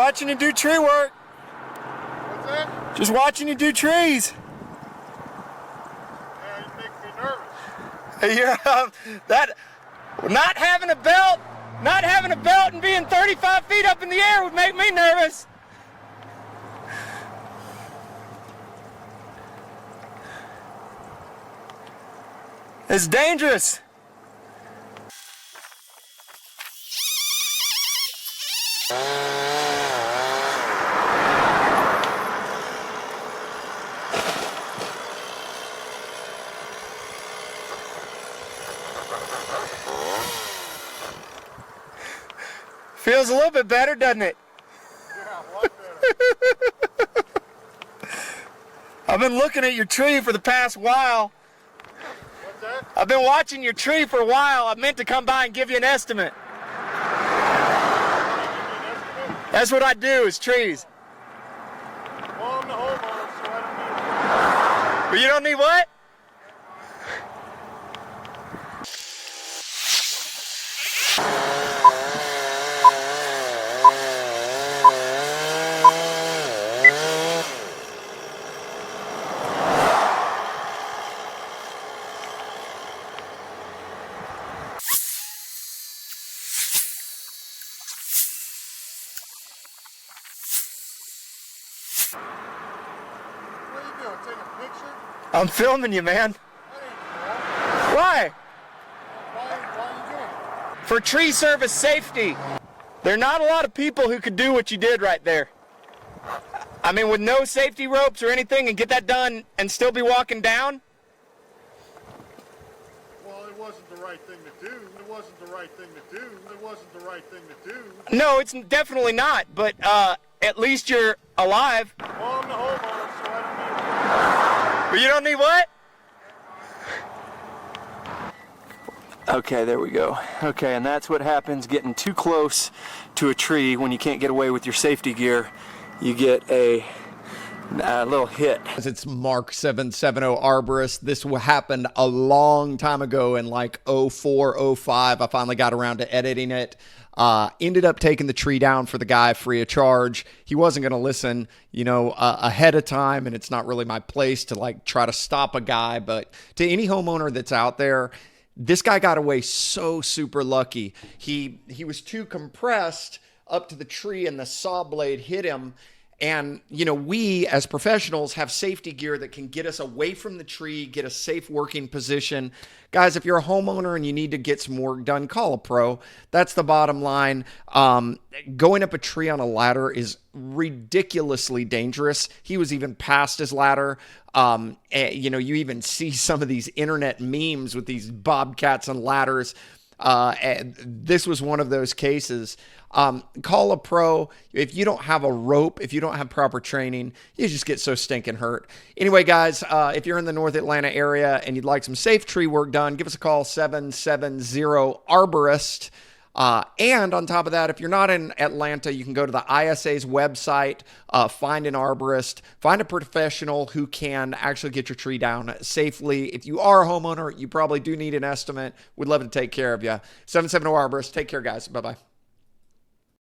watching you do tree work. What's that? Just watching you do trees. Yeah, you make me nervous. You're not having a belt and being 35 feet up in the air would make me nervous. It's dangerous. Feels a little bit better, doesn't it? Yeah, a lot better. I've been looking at your tree for the past while. What's that? I've been watching your tree for a while. I meant to come by and give you an estimate. Can you give me an estimate? That's what I do, is trees. Well, I'm the homeowner, so I don't need But you don't need what? What are you doing? Taking a picture? I'm filming you, man. That ain't Why? cool. Why are you doing it? For tree service safety. There are not a lot of people who could do what you did right there. I mean, with no safety ropes or anything, and get that done and still be walking down. Well, it wasn't the right thing to do. It wasn't the right thing to do. It wasn't the right thing to do. No, it's definitely not, but at least you're alive. Well, I'm the homeowner, so I don't need But you don't need what? Okay, there we go. Okay, and that's what happens getting too close to a tree when you can't get away with your safety gear. You get a little hit. It's Mark 770 Arborist. This happened a long time ago in like 04, 05. I finally got around to editing it. Ended up taking the tree down for the guy free of charge. He wasn't going to listen, ahead of time, and it's not really my place to like try to stop a guy. But to any homeowner that's out there, this guy got away so super lucky. He was too compressed up to the tree, and the saw blade hit him. And, we as professionals have safety gear that can get us away from the tree, get a safe working position. Guys, if you're a homeowner and you need to get some work done, call a pro. That's the bottom line. Going up a tree on a ladder is ridiculously dangerous. He was even past his ladder. You even see some of these internet memes with these bobcats and ladders. And this was one of those cases. Call a pro. If you don't have a rope, if you don't have proper training, you just get so stinking hurt. Anyway, guys, if you're in the North Atlanta area and you'd like some safe tree work done, give us a call, 770 Arborist. And on top of that, if you're not in Atlanta, you can go to the ISA's website, find an arborist, find a professional who can actually get your tree down safely. If you are a homeowner, you probably do need an estimate. We'd love to take care of you. 770 Arborist. Take care, guys. Bye-bye.